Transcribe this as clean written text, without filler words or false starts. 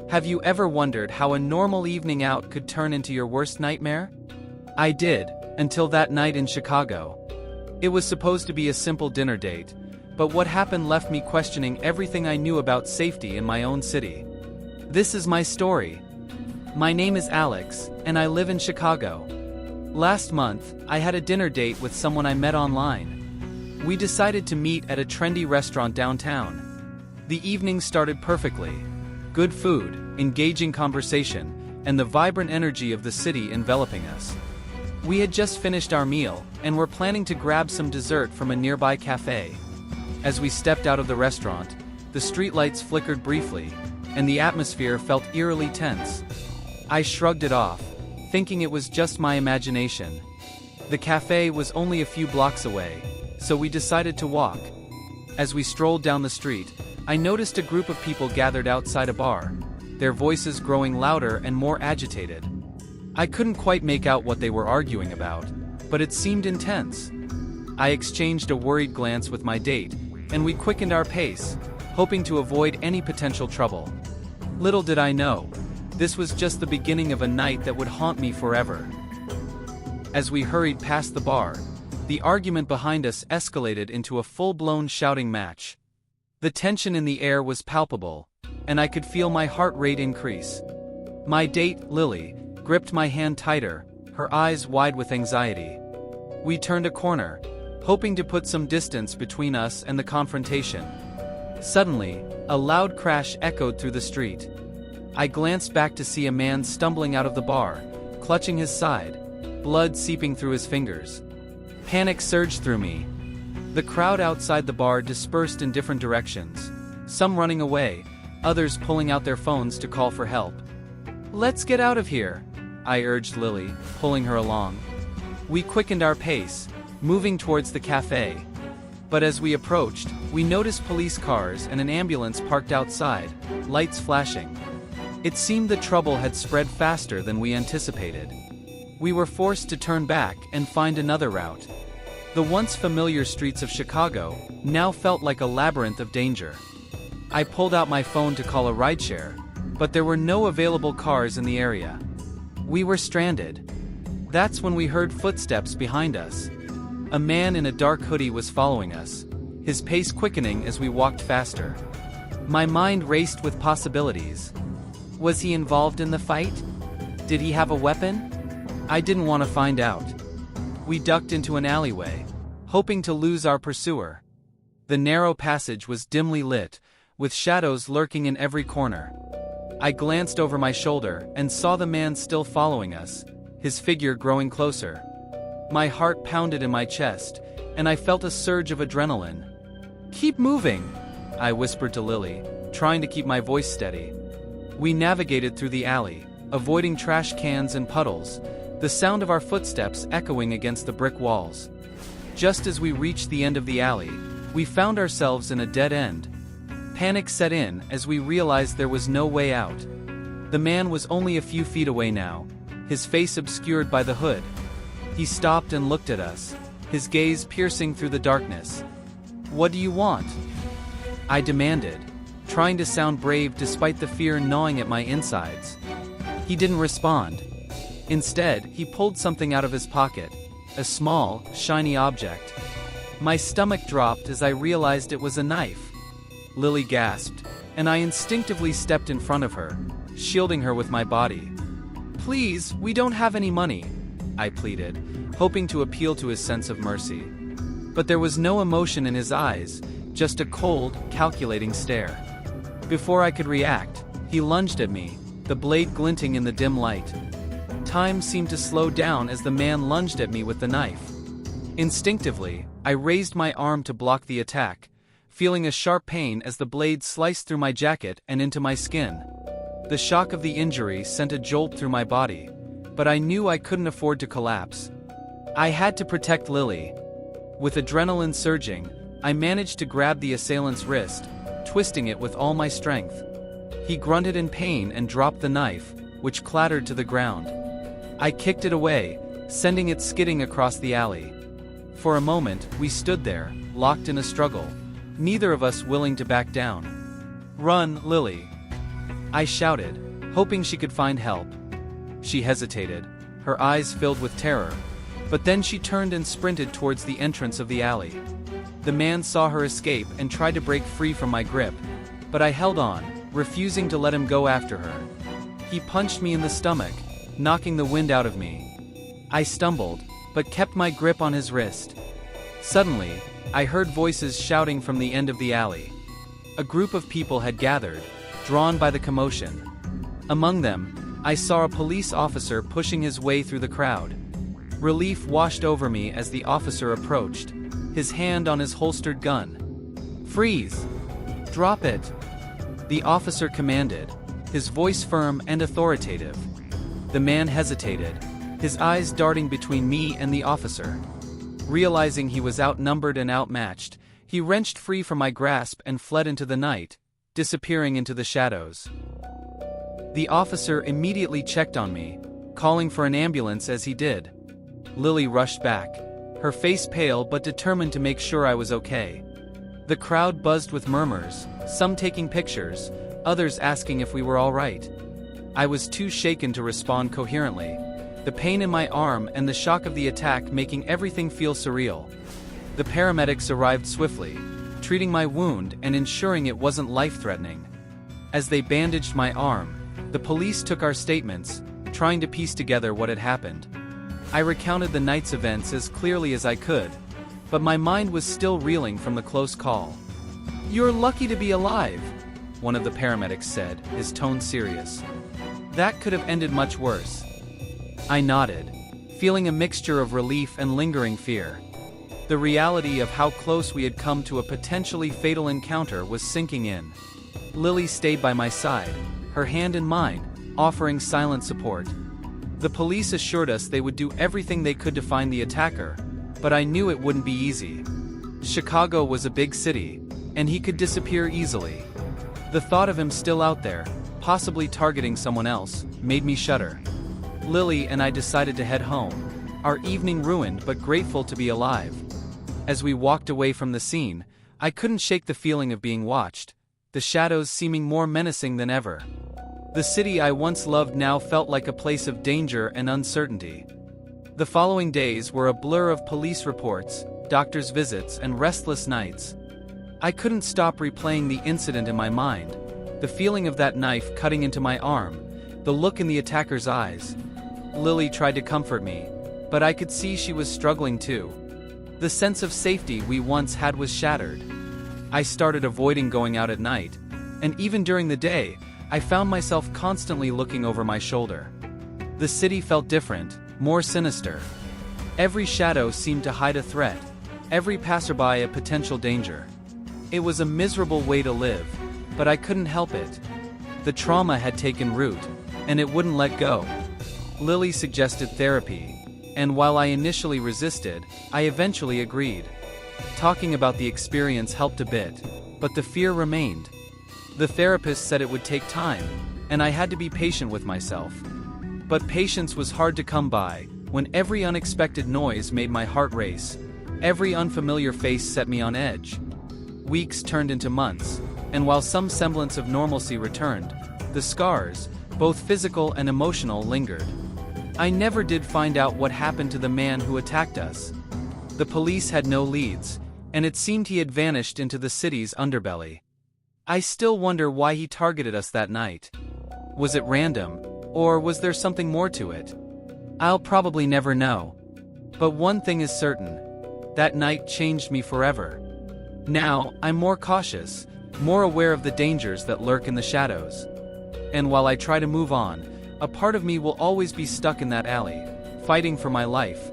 Have you ever wondered how a normal evening out could turn into your worst nightmare? I did, until that night in Chicago. It was supposed to be a simple dinner date, but what happened left me questioning everything I knew about safety in my own city. This is my story. My name is Alex, and I live in Chicago. Last month, I had a dinner date with someone I met online. We decided to meet at a trendy restaurant downtown. The evening started perfectly. Good food, engaging conversation, and the vibrant energy of the city enveloping us. We had just finished our meal, and were planning to grab some dessert from a nearby cafe. As we stepped out of the restaurant, the streetlights flickered briefly, and the atmosphere felt eerily tense. I shrugged it off, thinking it was just my imagination. The cafe was only a few blocks away, so we decided to walk. As we strolled down the street, I noticed a group of people gathered outside a bar, their voices growing louder and more agitated. I couldn't quite make out what they were arguing about, but it seemed intense. I exchanged a worried glance with my date, and we quickened our pace, hoping to avoid any potential trouble. Little did I know, this was just the beginning of a night that would haunt me forever. As we hurried past the bar, the argument behind us escalated into a full-blown shouting match. The tension in the air was palpable, and I could feel my heart rate increase. My date, Lily, gripped my hand tighter, her eyes wide with anxiety. We turned a corner, hoping to put some distance between us and the confrontation. Suddenly, a loud crash echoed through the street. I glanced back to see a man stumbling out of the bar, clutching his side, blood seeping through his fingers. Panic surged through me. The crowd outside the bar dispersed in different directions, some running away, others pulling out their phones to call for help. "Let's get out of here," I urged Lily, pulling her along. We quickened our pace, moving towards the cafe. But as we approached, we noticed police cars and an ambulance parked outside, lights flashing. It seemed the trouble had spread faster than we anticipated. We were forced to turn back and find another route. The once familiar streets of Chicago now felt like a labyrinth of danger. I pulled out my phone to call a rideshare, but there were no available cars in the area. We were stranded. That's when we heard footsteps behind us. A man in a dark hoodie was following us, his pace quickening as we walked faster. My mind raced with possibilities. Was he involved in the fight? Did he have a weapon? I didn't want to find out. We ducked into an alleyway, hoping to lose our pursuer. The narrow passage was dimly lit, with shadows lurking in every corner. I glanced over my shoulder and saw the man still following us, his figure growing closer. My heart pounded in my chest, and I felt a surge of adrenaline. "Keep moving," I whispered to Lily, trying to keep my voice steady. We navigated through the alley, avoiding trash cans and puddles, the sound of our footsteps echoing against the brick walls. Just as we reached the end of the alley, we found ourselves in a dead end. Panic set in as we realized there was no way out. The man was only a few feet away now, his face obscured by the hood. He stopped and looked at us, his gaze piercing through the darkness. "What do you want?" I demanded, trying to sound brave despite the fear gnawing at my insides. He didn't respond. Instead, he pulled something out of his pocket, a small, shiny object. My stomach dropped as I realized it was a knife. Lily gasped, and I instinctively stepped in front of her, shielding her with my body. "Please, we don't have any money," I pleaded, hoping to appeal to his sense of mercy. But there was no emotion in his eyes, just a cold, calculating stare. Before I could react, he lunged at me, the blade glinting in the dim light. Time seemed to slow down as the man lunged at me with the knife. Instinctively, I raised my arm to block the attack, feeling a sharp pain as the blade sliced through my jacket and into my skin. The shock of the injury sent a jolt through my body, but I knew I couldn't afford to collapse. I had to protect Lily. With adrenaline surging, I managed to grab the assailant's wrist, twisting it with all my strength. He grunted in pain and dropped the knife, which clattered to the ground. I kicked it away, sending it skidding across the alley. For a moment, we stood there, locked in a struggle, neither of us willing to back down. "Run, Lily," I shouted, hoping she could find help. She hesitated, her eyes filled with terror, but then she turned and sprinted towards the entrance of the alley. The man saw her escape and tried to break free from my grip, but I held on, refusing to let him go after her. He punched me in the stomach, knocking the wind out of me. I stumbled, but kept my grip on his wrist. Suddenly, I heard voices shouting from the end of the alley. A group of people had gathered, drawn by the commotion. Among them, I saw a police officer pushing his way through the crowd. Relief washed over me as the officer approached, his hand on his holstered gun. "Freeze! Drop it!" The officer commanded, his voice firm and authoritative. The man hesitated, his eyes darting between me and the officer. Realizing he was outnumbered and outmatched, he wrenched free from my grasp and fled into the night, disappearing into the shadows. The officer immediately checked on me, calling for an ambulance as he did. Lily rushed back, her face pale but determined to make sure I was okay. The crowd buzzed with murmurs, some taking pictures, others asking if we were all right. I was too shaken to respond coherently, the pain in my arm and the shock of the attack making everything feel surreal. The paramedics arrived swiftly, treating my wound and ensuring it wasn't life-threatening. As they bandaged my arm, the police took our statements, trying to piece together what had happened. I recounted the night's events as clearly as I could, but my mind was still reeling from the close call. "You're lucky to be alive," one of the paramedics said, his tone serious. "That could have ended much worse." I nodded, feeling a mixture of relief and lingering fear. The reality of how close we had come to a potentially fatal encounter was sinking in. Lily stayed by my side, her hand in mine, offering silent support. The police assured us they would do everything they could to find the attacker, but I knew it wouldn't be easy. Chicago was a big city, and he could disappear easily. The thought of him still out there, possibly targeting someone else, made me shudder. Lily and I decided to head home, our evening ruined but grateful to be alive. As we walked away from the scene, I couldn't shake the feeling of being watched, the shadows seeming more menacing than ever. The city I once loved now felt like a place of danger and uncertainty. The following days were a blur of police reports, doctor's visits, and restless nights. I couldn't stop replaying the incident in my mind, the feeling of that knife cutting into my arm, the look in the attacker's eyes. Lily tried to comfort me, but I could see she was struggling too. The sense of safety we once had was shattered. I started avoiding going out at night, and even during the day, I found myself constantly looking over my shoulder. The city felt different, more sinister. Every shadow seemed to hide a threat, every passerby a potential danger. It was a miserable way to live, but I couldn't help it. The trauma had taken root, and it wouldn't let go. Lily suggested therapy, and while I initially resisted, I eventually agreed. Talking about the experience helped a bit, but the fear remained. The therapist said it would take time, and I had to be patient with myself. But patience was hard to come by, when every unexpected noise made my heart race, every unfamiliar face set me on edge. Weeks turned into months, and while some semblance of normalcy returned, the scars, both physical and emotional, lingered. I never did find out what happened to the man who attacked us. The police had no leads, and it seemed he had vanished into the city's underbelly. I still wonder why he targeted us that night. Was it random, or was there something more to it? I'll probably never know. But one thing is certain. That night changed me forever. Now, I'm more cautious, more aware of the dangers that lurk in the shadows. And while I try to move on, a part of me will always be stuck in that alley, fighting for my life,